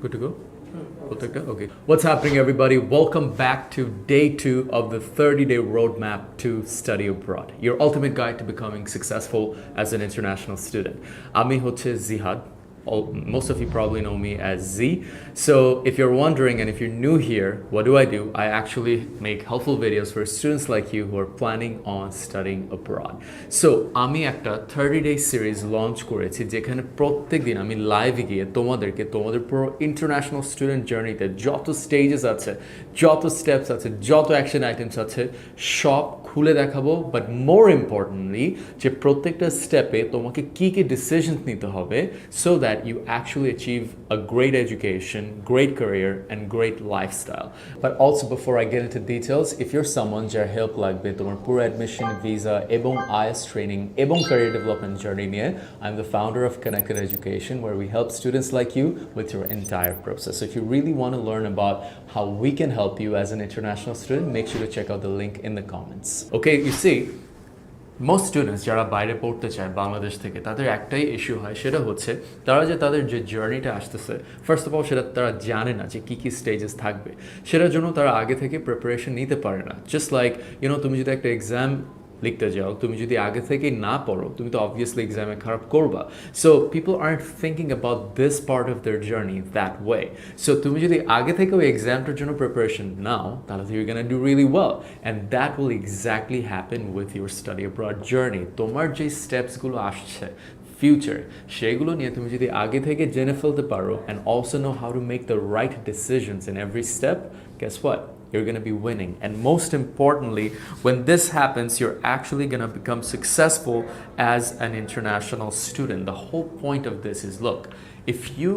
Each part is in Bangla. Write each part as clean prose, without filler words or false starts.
Good to go? Okay. What's happening, everybody? Welcome back to day 2 of the 30-day roadmap to study abroad. Your ultimate guide to becoming successful as an international student. Ami hoche Zihad. Most of you probably know me as Z. So if you're wondering and if you're new here, what do? I actually make helpful videos for students like you who are planning on studying abroad. So আমি একটা 30-day series launch করেছি যেখানে প্রত্যেকদিন আমি লাইভে গিয়ে তোমাদের পুরো ইন্টারন্যাশনাল স্টুডেন্ট জার্নিতে যত স্টেজেস আছে, যত স্টেপস আছে, যত অ্যাকশন আইটেমস আছে সব খুলে দেখাবো, বাট মোর ইম্পর্টেন্টলি যে প্রত্যেকটা স্টেপে তোমাকে কী কী ডিসিশনস নিতে হবে so that you actually achieve a great education, great career, and great lifestyle. But also, before I get into details, if you're someone যার help লাগবে তোমার পুরো admission, visa, এবং IELTS training, এবং career development journey নিয়ে, I'm the founder of Connected Education, where we help students like you with your entire process. So if you really want to learn about how we can help you as an international student, make sure to check out the link in the comments. Okay, you see, most students যারা বাইরে পড়তে চায় বাংলাদেশ থেকে তাদের একটাই ইস্যু হয়, সেটা হচ্ছে তাদের যে জার্নিটা আসতেছে, ফার্স্ট অফ অল সেটা তারা জানে না যে কী কী স্টেজেস থাকবে। সেটার জন্য তারা আগে থেকে প্রিপারেশন নিতে পারে না। জাস্ট লাইক তুমি যদি একটা এক্সাম লিখতে যাও, তুমি যদি আগে থেকে না পড়ো, তুমি তো অবভিয়াসলি এক্সামে খারাপ করবা। So people aren't thinking about this part of their journey that way. So তুমি যদি আগে থেকে ওই এক্সামটার জন্য প্রিপারেশন নাও, তাহলে your gonna do really well, and that will exactly happen with your study abroad journey. তোমার যে স্টেপসগুলো আসছে ফিউচার, সেগুলো নিয়ে তুমি যদি আগে থেকে জেনে ফেলতে পারো and also know how to make the right decisions in every step, guess what? You're going to be winning. And most importantly, when this happens, you're actually going to become successful as an international student. The whole point of this is, look, if you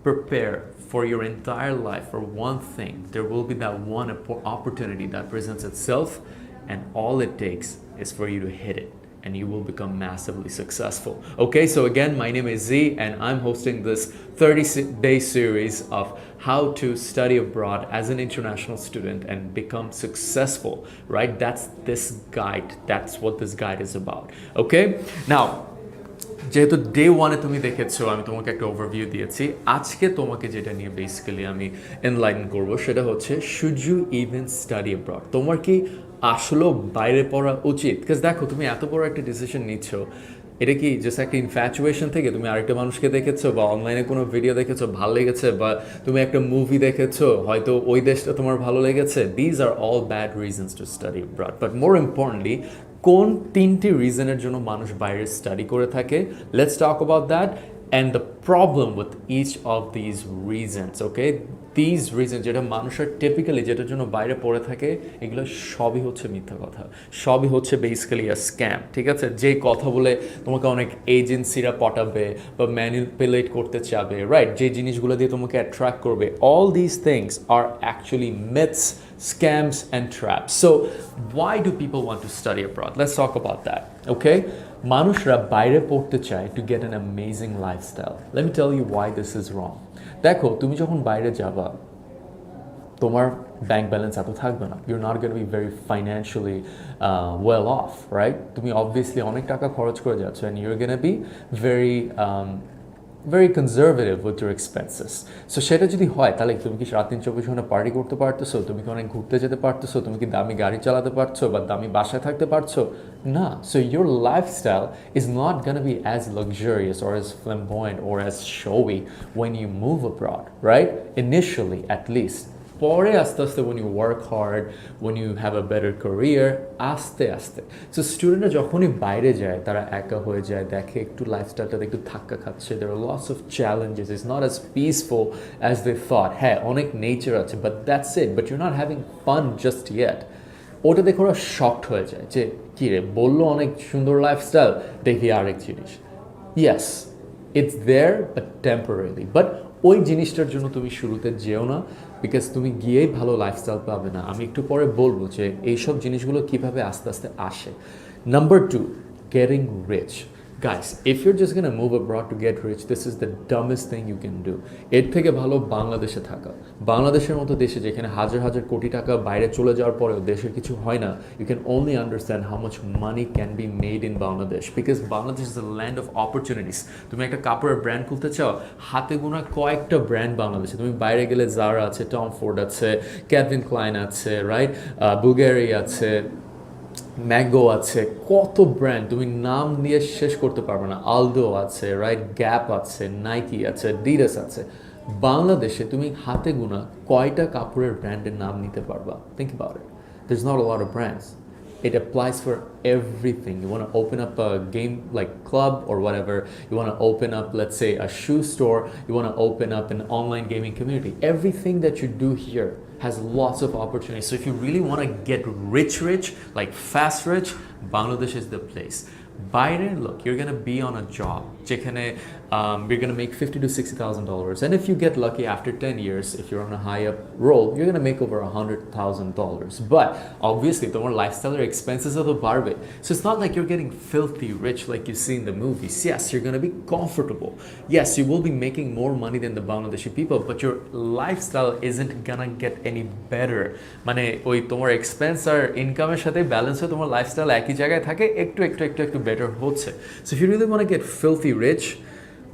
prepare for your entire life for one thing, there will be that one opportunity that presents itself, and all it takes is for you to hit it, and you will become massively successful. Okay, so again, my name is Z, and I'm hosting this 30-day series of how to study abroad as an international student and become successful, right? That's this guide. That's what this guide is about. Okay? Now, যেহেতু ডে 1-এ তুমি দেখেছো, আমি তোমাকে একটা ওভারভিউ দিয়েছি। আজকে তোমাকে যেটা নিয়ে বেসিক্যালি আমি এনলাইটেন করবো সেটা হচ্ছে, should you even study abroad? তোমার কি আসলেও বাইরে পড়া উচিত? বিকজ দেখো, তুমি এত বড় একটা ডিসিশন নিচ্ছ, এটা কি জাস্ট একটা ইনফ্যাচুয়েশন থেকে তুমি আরেকটা মানুষকে দেখেছো, বা অনলাইনে কোনো ভিডিও দেখেছো ভালো লেগেছে, বা তুমি একটা মুভি দেখেছো হয়তো ওই দেশটা তোমার ভালো লেগেছে? These are all bad reasons to study abroad. But more importantly, কোন 3টি রিজনের জন্য মানুষ বাইরে স্টাডি করে থাকে? Let's talk about that and the problem with each of these reasons. Okay, these reasons যেটা মানুষের টিপিক্যালি যেটার জন্য বাইরে পড়ে থাকে, এগুলো সবই হচ্ছে মিথ্যা কথা, সবই হচ্ছে বেসিক্যালি আ স্ক্যাম। ঠিক আছে, যে কথা বলে তোমাকে অনেক এজেন্সিরা পটাবে বা ম্যানিপুলেট করতে চাবে, রাইট? যে জিনিসগুলো দিয়ে তোমাকে অ্যাট্রাক্ট করবে, all these things are actually myths, scams and traps. So why do people want to study abroad? Let's talk about that. Okay, মানুষরা বাইরে পড়তে চায় to get an amazing lifestyle. Let me tell you why this is wrong. দেখো, তুমি যখন বাইরে যাবা, তোমার ব্যাংক ব্যালেন্স এত থাকবে না। You're not going to be very financially well off, right? তুমি obviously অনেক টাকা খরচ করে যাচ্ছ, and you're going to be very conservative with your expenses. So সেটা যদি হয়, তাহলে তুমি কি রাত দিন 24 ঘন্টা পার্টি করতে পারতেছো? তুমি কি অনেক ঘুরতে যেতে পারতেছো? তুমি কি দামি গাড়ি চালাতে পারছো বা দামি বাসায় থাকতে পারছো? না। So your lifestyle is not going to be as luxurious or as flamboyant or as showy when you move abroad, right? Initially, at least. পরে আস্তে আস্তে when you work hard, when you have a better career, আস্তে আস্তে। সো স্টুডেন্টরা যখনই বাইরে যায়, তারা একা হয়ে যায়, দেখে একটু লাইফস্টাইলটাতে একটু ধাক্কা খাচ্ছে, there are lots of challenges, it's not as peaceful as they thought. হ্যাঁ, অনেক নেচার আছে, but that's it, but you're not having fun just yet. ওটা দেখে ওরা শকড হয়ে যায় যে কী রে, বললো অনেক সুন্দর লাইফস্টাইল, দেখি আরেক জিনিস। Yes, it's there but temporarily, but ওই জিনিসটার জন্য তুমি শুরুতে যেও না, বিকজ তুমি গিয়েই ভালো লাইফস্টাইল পাবে না। আমি একটু পরে বলবো যে এইসব জিনিসগুলো কীভাবে আস্তে আস্তে আসে। Number 2, getting rich. Guys, if you're just gonna move abroad to get rich, this is the dumbest thing you can do. এর থেকে ভালো বাংলাদেশে থাকা। বাংলাদেশের মতো দেশে যেখানে হাজার হাজার কোটি টাকা বাইরে চলে যাওয়ার পরেও দেশের কিছু হয় না, you can only understand how much money can be made in Bangladesh because Bangladesh is a land of opportunities. তুমি একটা কাপড়ের ব্র্যান্ড খুলতে চাও, হাতে গোনা কয়েকটা ব্র্যান্ড বাংলাদেশে। তুমি বাইরে গেলে জারা আছে, টম ফোর্ড আছে, ক্যালভিন ক্লাইন আছে, রাইট, বুগারি আছে, ম্যাঙ্গো আছে, কত ব্র্যান্ড তুমি নাম নিয়ে শেষ করতে পারবে না। আলদো আছে, রাইট, গ্যাপ আছে, নাইকি আছে, ডিডাস আছে। বাংলাদেশে তুমি হাতে গোনা কয়টা কাপড়ের ব্র্যান্ডের নাম নিতে পারবা? Think about it. There's not a lot of brands. It applies for everything. You want to open up a game like club or whatever. You want to open up, let's say, a shoe store. You want to open up an online gaming community. Everything that you do here has lots of opportunities. So if you really want to get rich, like fast rich, Bangladesh is the place. Bayre, look, you're gonna be on a job. You're gonna make $50,000 to $60,000, and if you get lucky after 10 years, if you're on a high up role, you're gonna make over $100,000. But obviously, the more lifestyle expenses are the barbe. So it's not like you're getting filthy rich like you see in the movies. Yes, you're gonna be comfortable. Yes, you will be making more money than the Bangladeshi people, but your lifestyle isn't gonna get any better. মানে ওই তোমার এক্সপেন্স আর ইনকামের সাথে ব্যালেন্স হয়ে তোমার লাইফস্টাইল একই জায়গায় থাকে, একটু better হচ্ছে. So if you really want to get filthy rich,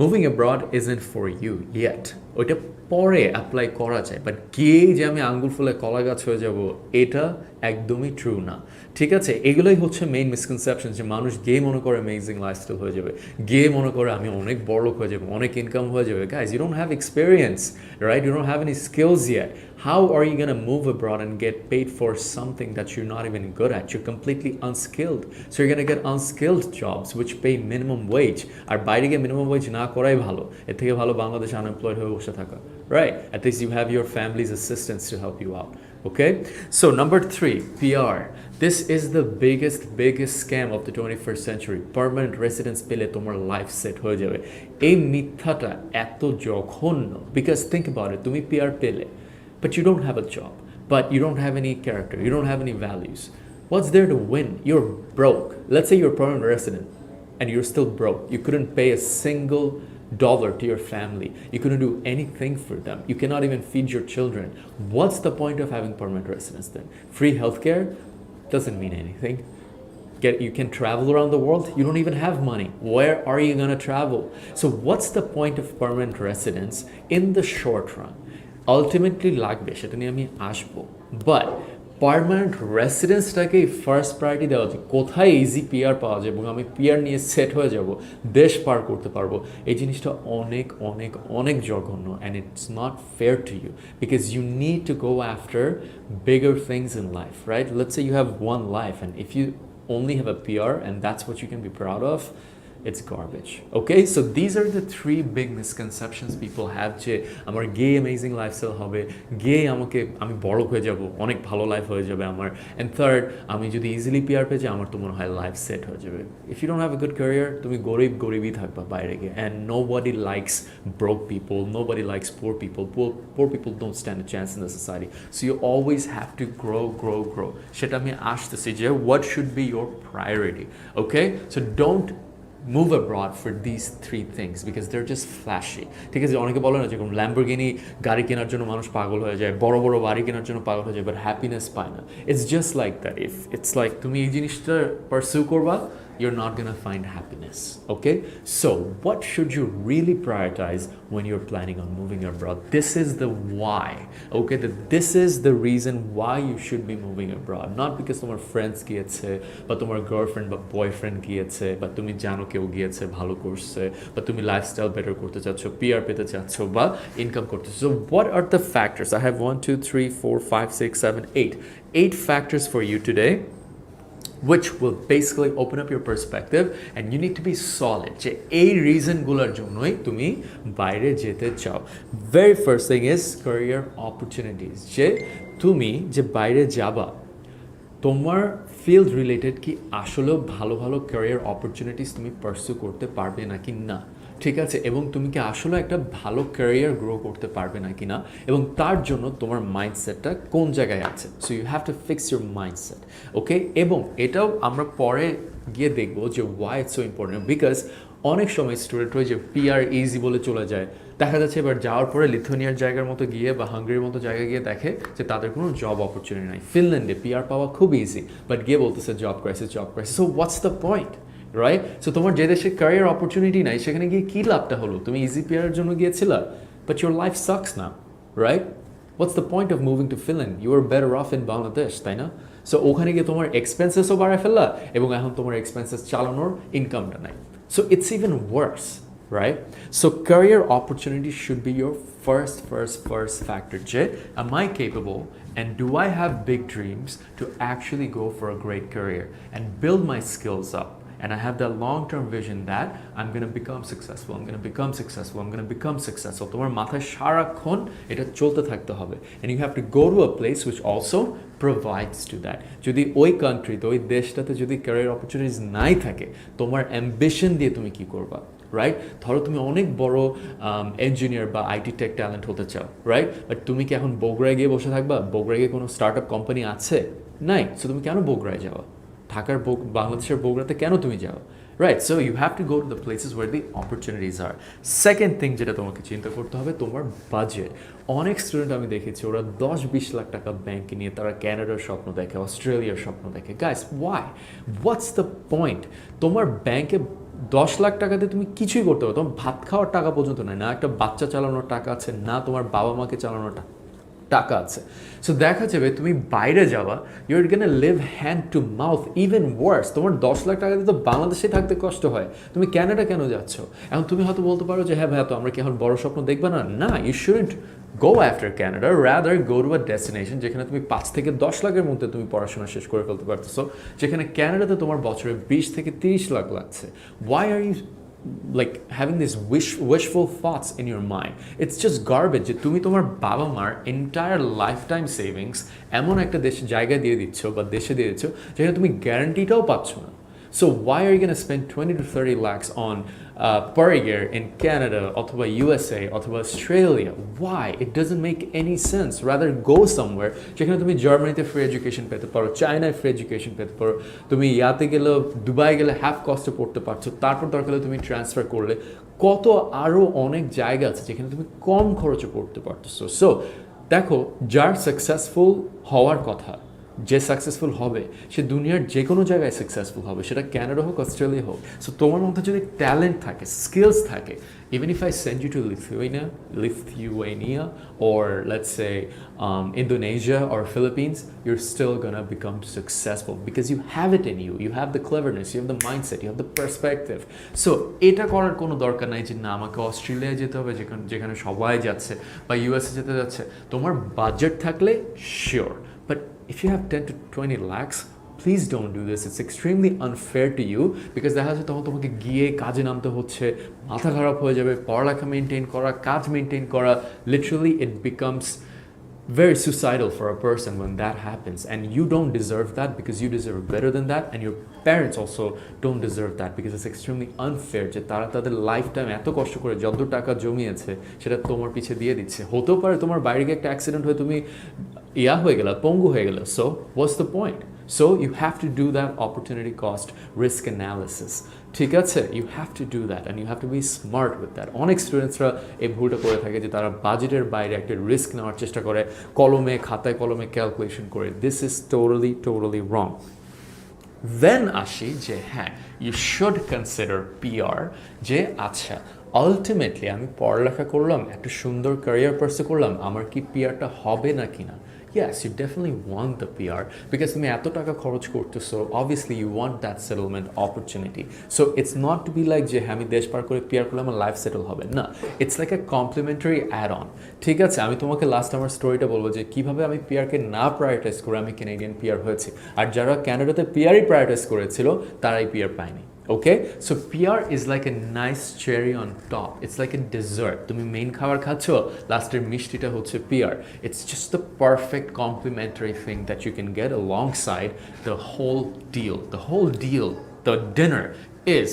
moving abroad isn't for you yet. ওইটা পরে অ্যাপ্লাই করা যায়, বাট গিয়ে যে আমি আঙ্গুল ফুলে কলা গাছ হয়ে যাব, এটা একদমই ট্রু না। ঠিক আছে, এগুলোই হচ্ছে মেইন মিসকনসেপশন, যে মানুষ গিয়ে মনে করে অ্যামেজিং লাইফস্টাইল হয়ে যাবে, গিয়ে মনে করে আমি অনেক বড়লোক হয়ে যাবো, অনেক ইনকাম হয়ে যাবে। Guys, you don't have experience, right? You don't have any skills yet. How are you going to move abroad and get paid for something that you're not even good at? You're completely unskilled. So you're going to get unskilled jobs which pay minimum wage. আর বাইরে গিয়ে minimum wage না করাই ভালো। এর থেকে ভালো বাংলাদেশে unemployed হয়ে বসে থাকা। Right? At least you have your family's assistance to help you out. Okay? So number 3, PR. This is the biggest scam of the 21st century. Permanent residence পেলে তোমার লাইফ সেট হয়ে যাবে। এই মিথ্যাটা এত জঘন্য, because think about it, তুমি PR পেলে, but you don't have a job, but you don't have any character, you don't have any values. What's there to win? You're broke. Let's say you're a permanent resident and you're still broke. You couldn't pay a single dollar to your family. You couldn't do anything for them. You cannot even feed your children. What's the point of having permanent residence then? Free healthcare doesn't mean anything. You can travel around the world. You don't even have money. Where are you going to travel? So what's the point of permanent residence in the short run? Ultimately লাগবে, সেটা নিয়ে আমি আসবো, বাট পার্মানেন্ট রেসিডেন্সটাকে ফার্স্ট প্রায়োরিটি দেওয়া উচিত। কোথায় ইজি পিআর পাওয়া যায় এবং আমি পিআর নিয়ে সেট হয়ে যাব, দেশ পার করতে পারবো, এই জিনিসটা অনেক জঘন্য, and it's not fair to you because you need to go after bigger things in life, right? Let's say you have one life, and if you only have a PR and that's what you can be proud of, it's garbage. Okay, so these are the 3 big misconceptions people have, যে আমার gay amazing lifestyle হবে, gay আমি বড় হয়ে যাব, অনেক ভালো লাইফ হয়ে যাবে আমার, and third, আমি যদি ইজিলি PR পেয়ে যাই, আমার তো মনে হয় লাইফ সেট হয়ে যাবে। If you don't have a good career, তুমি গরিবই থাকবা বাইরে গিয়ে, and nobody likes broke people, nobody likes poor people. Poor people don't stand a chance in the society. So you always have to grow. সেটা আমি আসতেছি যে what should be your priority. Okay, so don't move abroad for these 3 things because they're just flashy. ঠিক আছে, অনেকে বলে না যে ল্যাম্বরগিনি গাড়ি কেনার জন্য মানুষ পাগল হয়ে যায়, বড় বাড়ি কেনার জন্য পাগল হয়ে যায়, বাট হ্যাপিনেস পায় না। It's just like that. If it's like তুমি এই জিনিসটা পারসিউ করবা, you're not going to find happiness. Okay, so what should you really prioritize when you're planning on moving abroad? This is the why. Okay, this is the reason why you should be moving abroad, not because তোমার friends গিয়েছে বা তোমার girlfriend বা boyfriend গিয়েছে বা তুমি জানো কেউ গিয়েছে ভালো করছে বা তুমি লাইফস্টাইল বেটার করতে চাচ্ছ, পিআর পেতে চাচ্ছ বা ইনকাম করতে চাচ্ছ। So what are the factors? I have 1 2 3 4 5 6 7 8 factors for you today, which will basically open up your perspective, and you need to be solid যে এই রিজনগুলোর জন্যই তুমি বাইরে যেতে চাও। Very first thing is career opportunities, যে তুমি যে বাইরে যাবা, তোমার ফিল্ড রিলেটেড কি আসলেও ভালো ক্যারিয়ার অপরচুনিটিস তুমি পারসিউ করতে পারবে নাকি না। ঠিক আছে, এবং তুমি কি আসলে একটা ভালো ক্যারিয়ার গ্রো করতে পারবে না কিনা, এবং তার জন্য তোমার মাইন্ডসেটটা কোন জায়গায় আছে। So you have to fix your mindset, okay. এবং এটাও আমরা পরে গিয়ে দেখবো যে why it's so important, because অনেক সময় স্টুডেন্ট হয় যে পিআর ইজি বলে চলে যায়, দেখা যাচ্ছে এবার যাওয়ার পরে লিথুয়ানিয়ার জায়গার মতো গিয়ে বা হাঙ্গেরির মতো জায়গায় গিয়ে দেখে যে তাদের কোনো জব অপরচুনিটি নাই। ফিনল্যান্ডে পিআর পাওয়া খুব ইজি, বাট গিয়ে বলতেছে job crisis, job crisis. So what's the point, right? So তোমার যে দেশে ক্যারিয়ার অপরচুনিটি নাই সেখানে গিয়ে কী লাভটা হলো? তুমি ইজি পিআরের জন্য গিয়েছিলা, বাট ইউর লাইফ সাকস না, right? What's the point of moving to Finland? You are better off in Bangladesh, তাই না? সো ওখানে গিয়ে তোমার এক্সপেন্সেসও বাড়ায় ফেললা, এবং এখন তোমার এক্সপেন্সেস চালানোর ইনকামটা নাই। So it's even worse, right? So career opportunity should be your first factor. Jay, am I capable and do I have big dreams to actually go for a great career and build my skills up? And I have that long-term vision that I'm going to become successful, I'm going to become successful, I'm going to become successful. তোমার মাথায় সারাক্ষণ এটা চলতে থাকতে হবে। And you have to go to a place which also provides to that. যদি ওই কান্ট্রিতে, ওই দেশটাতে যদি ক্যারিয়ার অপরচুনিটিস নাই থাকে, তোমার অ্যাম্বিশন দিয়ে তুমি কি করবা, রাইট? ধরো তুমি অনেক বড় ইঞ্জিনিয়ার বা আইটি টেক ট্যালেন্ট হতে চাও, রাইট? বাট তুমি কি এখন বগুড়ায় গিয়ে বসে থাকবা? বগুড়ায় গিয়ে কোনো স্টার্ট আপ কোম্পানি আছে? নাই। সো তুমি কেন বগুড়ায় যাওয়া? ঢাকার বাংলাদেশের বগুড়াতে কেন তুমি যাও, right? So you have to go to the places where the opportunities are. Second thing যেটা তোমাকে চিন্তা করতে হবে, তোমার বাজেট। অনেক স্টুডেন্ট আমি দেখেছি ওরা 10-20 লাখ টাকা ব্যাংকে নিয়ে তারা ক্যানাডার স্বপ্ন দেখে, অস্ট্রেলিয়ার স্বপ্ন দেখে। Guys, why? What's the point? তোমার ব্যাংকে 10 লাখ টাকাতে তুমি কিছুই করতে পারো, তোমার ভাত খাওয়ার টাকা পর্যন্ত নাই, না একটা বাচ্চা চালানোর টাকা আছে, না তোমার বাবা মাকে চালানোর টাকা আছে। সো দেখা যাবে তুমি বাইরে যাওয়া, you're gonna live hand to mouth, even worse. তোমার 10 লাখ টাকা দিয়ে তো বাংলাদেশে থাকতে কষ্ট হয়, তুমি ক্যানাডা কেন যাচ্ছ? এখন তুমি হয়তো বলতে পারো যে হ্যাঁ ভাইয়া, তো আমরা কি এখন বড় স্বপ্ন দেখবে না? না, you shouldn't go after Canada, rather go to a destination যেখানে তুমি 5 থেকে 10 লাখের মধ্যে তুমি পড়াশোনা শেষ করে ফেলতে পারতেছো, যেখানে ক্যানাডাতে তোমার বছরে 20 থেকে 30 লাখ লাগছে। Why are you like having these wishful thoughts in your mind? It's just garbage যে তুমি তোমার বাবা মার entire lifetime savings এমন একটা জায়গায় দিয়ে দিচ্ছ বা দেশে দিয়ে দিচ্ছ যেখানে তুমি গ্যারান্টিটাও পাচ্ছ না। So why are you going to spend 20 to 30 lakhs on per year in Canada অথবা USA অথবা Australia? Why? It doesn't make any sense. Rather go somewhere যেখানে তুমি জার্মানিতে ফ্রি এডুকেশন পেতে পারো, চায়নায় ফ্রি এডুকেশন পেতে পারো, তুমি ইয়াতে গেলে, দুবাই গেলে হাফ কস্টে পড়তে পারছো, তারপর দরকার হলে তুমি ট্রান্সফার করলে কত আরও অনেক জায়গা আছে যেখানে তুমি কম খরচে পড়তে পারতেছো। সো দেখো, যার সাকসেসফুল হওয়ার কথা, যে সাকসেসফুল হবে সে দুনিয়ার যে কোনো জায়গায় সাকসেসফুল হবে, সেটা ক্যানাডা হোক, অস্ট্রেলিয়া হোক। সো তোমার মধ্যে যদি ট্যালেন্ট থাকে, স্কিলস থাকে, even if I send you to Lithuania or let's say Indonesia or Philippines, you're still gonna become successful because you have it in you. You have the cleverness, you have the mindset, you have the perspective. So এটা করার কোনো দরকার নাই যে না আমাকে অস্ট্রেলিয়ায় যেতে হবে যেখানে সবাই যাচ্ছে, বা ইউএসএ যেতে যাচ্ছে। তোমার বাজেট থাকলে sure, but if you have 10 to 20 lakhs, please don't do this. It's extremely unfair to you because দেখা যাচ্ছে তখন তোমাকে গিয়ে কাজে নামতে হচ্ছে, মাথা খারাপ হয়ে যাবে, পড়ালেখা মেনটেন করা, কাজ মেনটেন করা, literally it becomes very suicidal for a person when that happens, and you don't deserve that because you deserve better than that, and your parents also don't deserve that because it's extremely unfair যে তারা তাদের লাইফ টাইম এত কষ্ট করে যত টাকা জমিয়েছে সেটা তোমার পিছে দিয়ে দিচ্ছে। হতেও পারে তোমার বাইরে গিয়ে একটা অ্যাক্সিডেন্ট হয়ে তুমি হয়ে গেলা, পঙ্গু হয়ে গেলা। So what's the point? So you have to do that opportunity cost risk analysis. ঠিক আছে, you have to do that and you have to be smart with that. অনেক স্টুডেন্টসরা এই ভুলটা করে থাকে যে তারা বাজেটের বাইরে একটা রিস্ক নেওয়ার চেষ্টা করে, খাতায় কলমে ক্যালকুলেশন করে। This is totally wrong. Then আসি যে হ্যাঁ, you should consider PR, যে আচ্ছা আলটিমেটলি আমি পড়ালেখা করলাম, একটা সুন্দর ক্যারিয়ার পার্সু করলাম, আমার কি পিআরটা হবে না কিনা? Yes, you definitely want the PR because তুমি এত টাকা খরচ করতেছো, obviously you want that settlement opportunity. So it's not to be like যে আমি দেশ পার করে PR করলে আমার লাইফ সেটেল হবে না, it's like a complimentary add-on. ঠিক আছে, আমি তোমাকে লাস্ট আমার স্টোরিটা বলবো যে কিভাবে আমি পিআরকে না প্রায়োরিটাইজ করে আমি ক্যানাডিয়ান পিআর হয়েছি, আর যারা ক্যানাডাতে পিআরই প্রায়োরিটাইজ করেছিল তারাই পিআর পায়নি। Okay, so PR is like a nice cherry on top. It's like a dessert. তুমি মেইন খাবার খাচ্ছ, লাস্টের মিষ্টিটা হচ্ছে PR. It's just the perfect complementary thing that you can get alongside the whole deal. The whole deal, the dinner is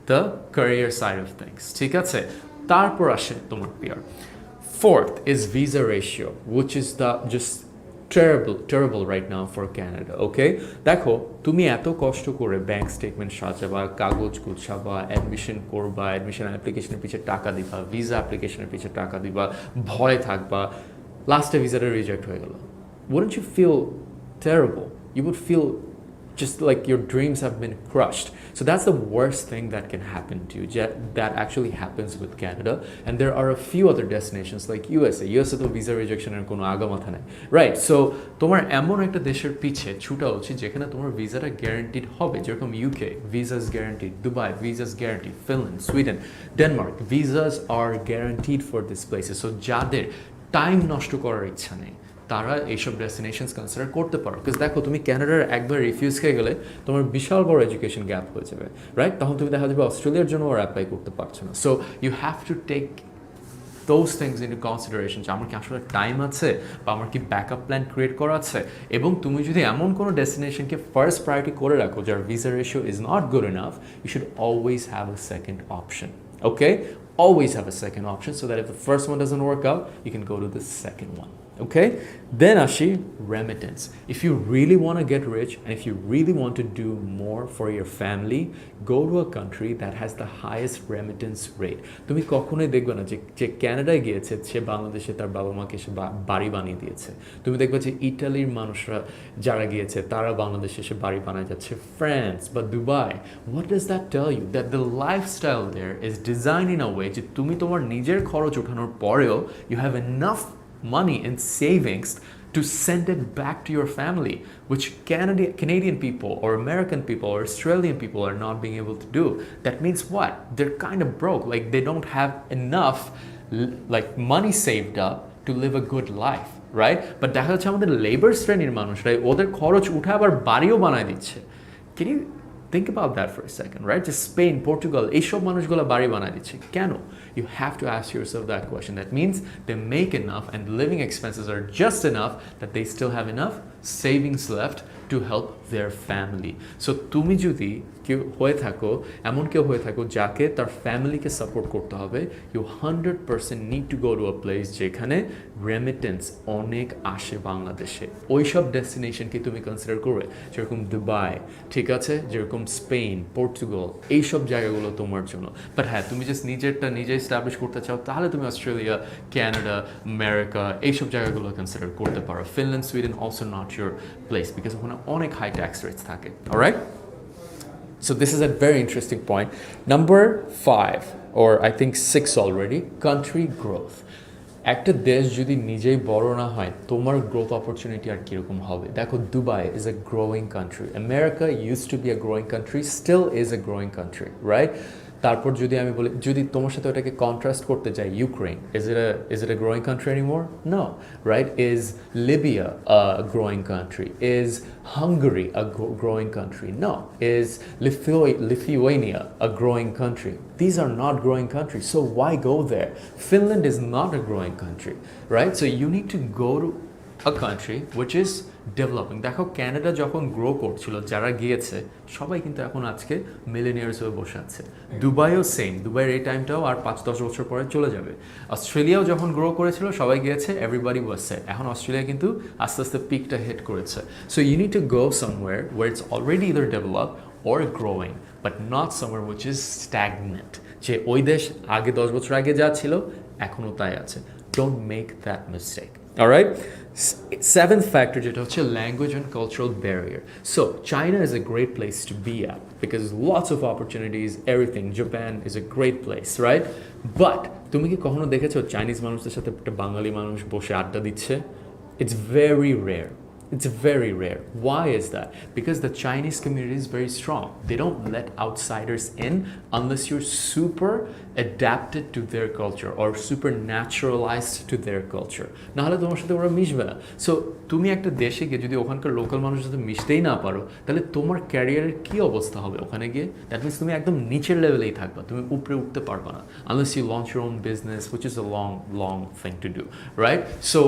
the career side of things, ঠিক আছে? তারপর আসে তোমার peer. Fourth is visa ratio, which is the just terrible right now for Canada, okay? দেখো তুমি এত কষ্ট করে ব্যাংক স্টেটমেন্ট সাজাবা, কাগজ গুছাবা, অ্যাডমিশন করবা, অ্যাডমিশন অ্যাপ্লিকেশনের পিছিয়ে টাকা দিবা, ভিসা অ্যাপ্লিকেশনের পিছিয়ে টাকা দিবা, ভয় থাকবা, লাস্টে ভিসাটা রিজেক্ট হয়ে গেল। Wouldn't you feel terrible? You would feel just like your dreams have been crushed. So that's the worst thing that can happen to you. That actually happens with Canada. And there are a few other destinations like USA. USA তো visa rejection এর কোনো আগামাথা নাই, right? So তোমার এমন একটা দেশের পিছে ছুটা উচিত যেখানে তোমার ভিসাটা গ্যারান্টিড হবে, যেরকম UK visas guaranteed, Dubai visas guaranteed, Finland, Sweden, Denmark visas are guaranteed for these places. So যাদের টাইম নষ্ট করার ইচ্ছা নেই তারা এইসব ডেস্টিনেশনস কনসিডার করতে পারো। বিকজ দেখো তুমি ক্যানাডার একবার রিফিউজ খেয়ে গেলে তোমার বিশাল বড় এডুকেশন গ্যাপ হয়ে যাবে, রাইট? তখন তুমি দেখা যাবে অস্ট্রেলিয়ার জন্য আর অ্যাপ্লাই করতে পারছো না। So you have to take those things into consideration যে আমার কি আসলে টাইম আছে বা আমার কি ব্যাকআপ প্ল্যান ক্রিয়েট করা আছে। এবং তুমি যদি এমন কোনো ডেস্টিনেশনকে ফার্স্ট প্রায়োরিটি করে রাখো যার visa ratio is not good enough, you should always have a second option, okay? Always have a second option so that if the first one doesn't work out, you can go to the second one, okay? Then ashi remittance. If you really want to get rich and if you really want to do more for your family, go to a country that has the highest remittance rate. তুমি কখনোই দেখবে না যে কানাডায় গিয়েছে সে বাংলাদেশে তার বাবা মাকে সে বাড়ি বানিয়ে দিয়েছে। তুমি দেখবে যে ইটালির মানুষরা যারা গিয়েছে তারা বাংলাদেশে এসে বাড়ি বানায় যাচ্ছে, ফ্রান্স বা Dubai. What does that tell you? That the lifestyle there is designed in a way যে তুমি তোমার নিজের খরচ ওঠানোর পরেও you have enough money in savings to send it back to your family, which Canadian people or American people or Australian people are not being able to do. That means what? They're kind of broke, like they don't have enough like money saved up to live a good life, right? But দেখা যাচ্ছে আমাদের লেবার শ্রেণীর মানুষরাই ওদের খরচ উঠে আবার বাড়িও বানায় দিচ্ছে। Can you think about that for a second, right? Just Spain, Portugal, এইসব মানুষগুলো বাড়ি বানায় দিচ্ছে কেন? You have to ask yourself that question. That means they make enough and living expenses are just enough that they still have enough savings left to help their family. So তুমি যদি কেউ হয়ে থাকো, এমন কেউ হয়ে থাকো যাকে তার ফ্যামিলিকে সাপোর্ট করতে হবে, you 100% need to go to a place যেখানে রেমিটেন্স অনেক আসে বাংলাদেশে। ওইসব ডেস্টিনেশনকে তুমি কনসিডার করবে, যেরকম দুবাই, ঠিক আছে, যেরকম স্পেন, পর্তুগাল, এইসব জায়গাগুলো তোমার জন্য। বাট হ্যাঁ, তুমি জাস্ট নিজেরটা নিজে এস্টাবলিশ করতে চাও তাহলে তুমি অস্ট্রেলিয়া, ক্যানাডা, আমেরিকা এইসব জায়গাগুলো কনসিডার করতে পারো। Finland, Sweden also not your place because ওখানে অনেক হাই ট্যাক্স রেটস থাকে, alright? So this is a very interesting point. Number 5, or I think 6 already, country growth. একটা দেশ যদি নিজেই বড় না হয় তোমার গ্রোথ অপরচুনিটি আর কীরকম হবে? দেখো Dubai is a growing country, America use to be a growing country, still is a growing country, right? তারপর যদি আমি বলি, যদি তোমার সাথে ওটাকে কন্ট্রাস্ট করতে যাই, Ukraine is it a growing country anymore? No, right? Is Libya a growing country? Is Hungary a growing country? No. Is Lithuania a growing country? These are not growing countries, so why go there? Finland is not a growing country, right? So you need to go to a country which is developing. দেখো ক্যানাডা যখন গ্রো করছিল, যারা গিয়েছে সবাই কিন্তু এখন আজকে মিলেনিয়ার্স হয়ে বসে আছে। দুবাইও সেম, দুবাইয়ের এই টাইমটাও আর 5-10 বছর পরে চলে যাবে। অস্ট্রেলিয়াও যখন গ্রো করেছিল সবাই গিয়েছে, এভরিবডি ওয়াজ সেট। এখন অস্ট্রেলিয়া কিন্তু আস্তে আস্তে পিকটা হিট করেছে। So you need to go somewhere where it's already either develop or growing, but not somewhere which is stagnant, যে ওই দেশ আগে 10 বছর আগে যা ছিল এখনও তাই আছে। Don't make that mistake. All right? Seventh factor যেটা হচ্ছে language and cultural barrier. So China is a great place to be at because lots of opportunities, everything. Japan is a great place, right? But তুমি কি কখনো দেখেছো চাইনিজ মানুষদের সাথে একটা বাঙালি মানুষ বসে আড্ডা দিচ্ছে? It's very rare. It's very rare. Why is that? Because the Chinese community is very strong. They don't let outsiders in unless you're super adapted to their culture or super naturalized to their culture. নাহলে তোমার সাথে ওরা মিশবে না। সো তুমি একটা দেশে গিয়ে যদি ওখানকার লোকাল মানুষের সাথে মিশতেই না পারো, তাহলে তোমার ক্যারিয়ারের কী অবস্থা হবে ওখানে গিয়ে? দ্যাট মিনস তুমি একদম নিচের লেভেলেই থাকবা, তুমি উপরে উঠতে পারবা না unless you launch your own business, which is a long thing to do, right? So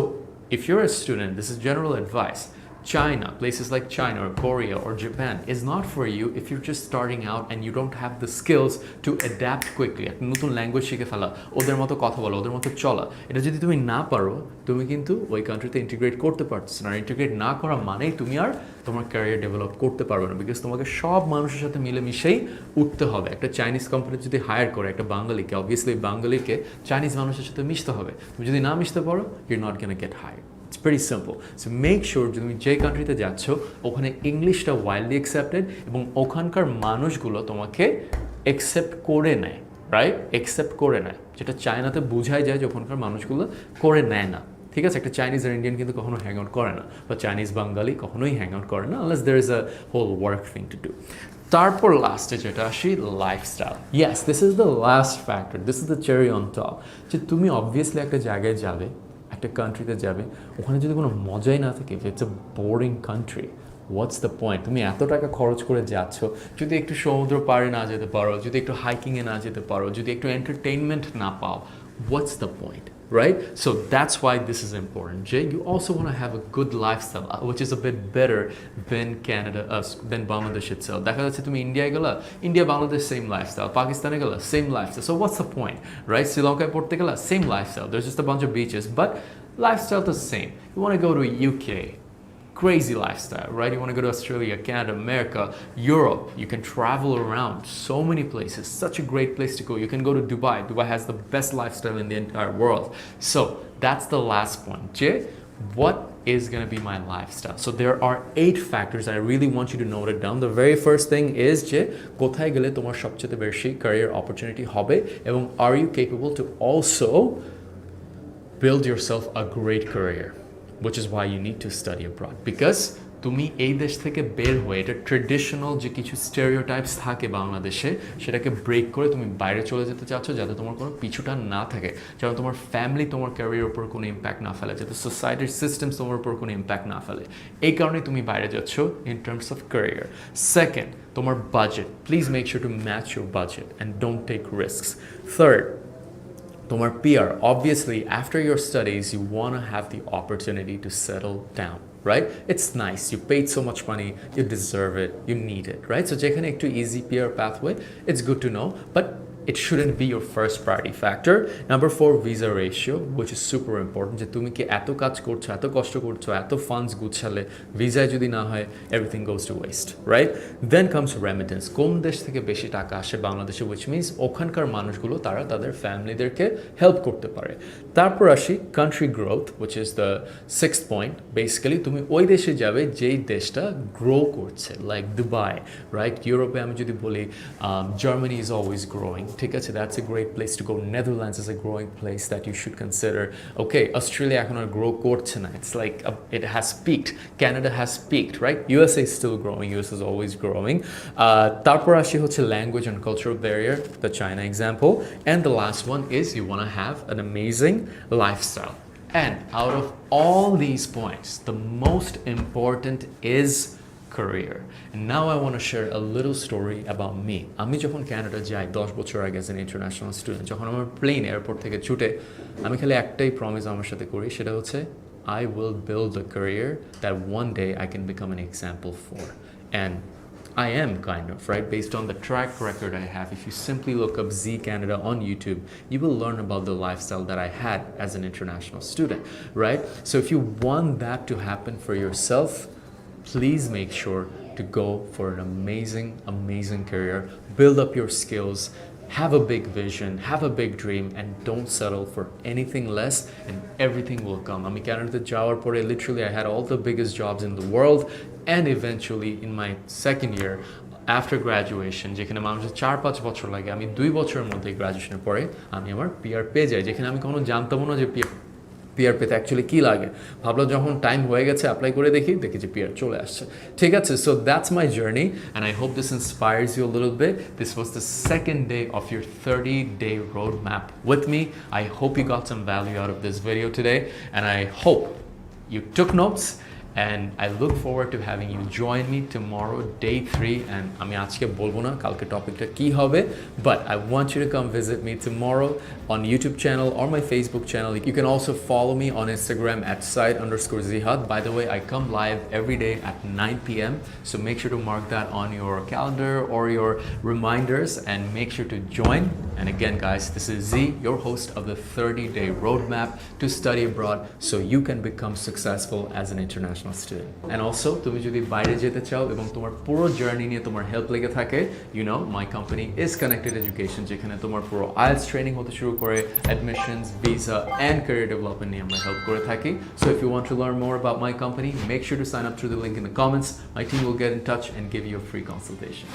if you're a student, this is general advice. China, places like China or Korea or Japan is not for you if you're just starting out and you don't have the skills to adapt quickly. একটা নতুন ল্যাঙ্গুয়েজ শিখে ফেলা, ওদের মতো কথা বলা, ওদের মতো চলা, এটা যদি তুমি না পারো, তুমি কিন্তু ওই কান্ট্রিতে ইন্টিগ্রেট করতে পারছো না। ইন্টিগ্রেট না করা মানেই তুমি আর তোমার ক্যারিয়ার ডেভেলপ করতে পারবে না, বিকজ তোমাকে সব মানুষের সাথে মিলেমিশেই উঠতে হবে। একটা চাইনিজ কোম্পানি যদি হায়ার করে একটা বাঙালিকে, অবভিয়াসলি বাঙালিকে চাইনিজ মানুষের সাথে মিশতে হবে। তুমি যদি না মিশতে পারো, you're not gonna get higher. It's pretty simple. So make sure যে তুমি যে কান্ট্রিতে যাচ্ছ ওখানে ইংলিশটা ওয়াইল্ডলি অ্যাকসেপ্টেড এবং ওখানকার মানুষগুলো তোমাকে অ্যাকসেপ্ট করে নেয়, রাইট? অ্যাকসেপ্ট করে নেয়, যেটা চায়নাতে বোঝাই যায় যে ওখানকার মানুষগুলো করে নেয় না। ঠিক আছে, একটা চাইনিজ আর ইন্ডিয়ান কিন্তু কখনো হ্যাং আউট করে না, বা চাইনিজ বাঙালি কখনোই হ্যাং আউট করে না, unless there is a whole work thing to do. তারপর লাস্টে যেটা আসি, lifestyle. Yes, this is the last factor, this is the cherry on top. যে তুমি অবভিয়াসলি একটা জায়গায় যাবে, একটা কান্ট্রিতে যাবে, ওখানে যদি কোনো মজাই না থাকে, it's a boring country, what's the point? তুমি এত টাকা খরচ করে যাচ্ছ, যদি একটু সমুদ্র পাড়ে না যেতে পারো, যদি একটু হাইকিংয়ে না যেতে পারো, যদি একটু এন্টারটেইনমেন্ট না পাও, হোয়াটস the point? Right? So that's why this is important. Jay, you also want to have a good lifestyle, which is a bit better than Canada, than Bangladesh itself. দেখা যাচ্ছে তুমি ইন্ডিয়ায় গেলা, ইন্ডিয়া বাংলাদেশ সেম লাইফস্টাইল, পাকিস্তানে গেলা same lifestyle, so what's the point, right? শ্রীলঙ্কায় পড়তে গেলা same lifestyle, there's just a bunch of beaches, but lifestyle is the same. You want to go to UK, crazy lifestyle, right? You want to go to Australia, Canada, America, Europe. You can travel around so many places. Such a great place to go. You can go to Dubai. Dubai has the best lifestyle in the entire world. So that's the last point. Jay, what is going to be my lifestyle? So there are 8 factors. I really want you to note it down. The very first thing is যে কোথায় গেলে তোমার সবচেয়ে বেশি career opportunity হবে, এবং are you capable to also build yourself a great career? Which is why you need to study abroad, because তুমি এই দেশ থেকে বের হয়ে এটা ট্রেডিশনাল যে কিছু স্টেরিওটাইপস থাকে বাংলাদেশে, সেটাকে ব্রেক করে তুমি বাইরে চলে যেতে চাচ্ছ, যাতে তোমার কোনো পিছুটা না থাকে, যেন তোমার ফ্যামিলি তোমার ক্যারিয়ারের উপর কোনো ইম্প্যাক্ট না ফেলে, যাতে সোসাইটির সিস্টেমস তোমার উপর কোনো ইম্প্যাক্ট না ফেলে। এই কারণে তুমি বাইরে যাচ্ছ in terms of career. Second, তোমার budget, please make sure to match your budget and don't take risks. Third, তোমার PR, obviously after your studies you want to have the opportunity to settle down, right? It's nice, you paid so much money, you deserve it, you need it, right? So যেখানে একটু easy PR pathway, it's good to know, but it shouldn't be your first priority factor. Number 4, visa ratio, which is super important. যে তুমি কি এত কাজ করছো, এত কষ্ট করছো, এত ফান্ডস গুছালে ভিসায় যদি না হয়, everything goes to waste, right? Then comes remittance. কোন দেশ থেকে বেশি টাকা আসে বাংলাদেশে, which means ওখানকার মানুষগুলো তারা তাদের ফ্যামিলিদেরকে হেল্প করতে পারে। তারপর আসি country growth, which is the 6th point. Basically তুমি ওই দেশে যাবে যেই দেশটা গ্রো করছে, like Dubai, right? ইউরোপে আমি যদি বলি Germany is always growing, ঠিক আছে, that's a great place to go. Netherlands is a growing place that you should consider. Okay, Australia এখন আর গ্রো করছে না, it's like it has peaked. Canada has peaked, right? USA is still growing, US is always growing. তারপর আসি হচ্ছে language and cultural barrier, the China example. And the last one is you want to have an amazing lifestyle. And out of all these points, the most important is career. And now I want to share a little story about me. আমি যখন কানাডা যাই 10 বছর আগে as an international student, যখন আমার প্লেন এয়ারপোর্ট থেকে ছুটে, আমি খালি একটাই প্রমিস আমার সাথে করি, সেটা হচ্ছে I will build a career that one day I can become an example for. And I am kind of, right? Based on the track record I have, if you simply look up Z Canada on YouTube, you will learn about the lifestyle that I had as an international student, right? So if you want that to happen for yourself, please make sure to go for an amazing career, build up your skills, have a big vision, have a big dream, and don't settle for anything less, and everything will come. I mean, Canada যাওয়ার পরে literally I had all the biggest jobs in the world, and eventually in my second year after graduation, যেখানে মানুষের 4-5 বছর লাগে, আমি 2 বছরের মধ্যে গ্রাজুয়েশনের পরে আমি আমার PR পেয়ে যাই, যেখানে আমি কোনো জানতামও না যে PR পেতে অ্যাকচুয়ালি কী লাগে। ভাবলাম যখন টাইম হয়ে গেছে অ্যাপ্লাই করে দেখি যে PR চলে আসছে, ঠিক আছে। So that's my journey, and I hope this inspires you a little bit. This was the second day of your 30-day roadmap with me. I hope you got some value out of this video today, and I hope you took notes and I look forward to having you join me tomorrow, day 3. And আমি আজকে বলবো না কালকে টপিকটা কি হবে, but I want you to come visit me tomorrow on YouTube channel or my Facebook channel. You can also follow me on Instagram at @Said_Zihad. By the way, I come live every day at 9 p.m. So make sure to mark that on your calendar or your reminders and make sure to join. And again, guys, this is Z, your host of the 30-day roadmap to study abroad so you can become successful as an international student. And also, তুমি যদি বাইরে যেতে চাও এবং তোমার পুরো জার্নি নিয়ে তোমার হেল্প লেগে থাকে, you know, my company is Connected Education, যেখানে তোমার পুরো IELTS training হতে শুরু করে admissions, visa and career development নিয়ে আমরা হেল্প করে থাকি. So if you want to learn more about my company, make sure to sign up through the link in the comments. My team will get in touch and give you a free consultation.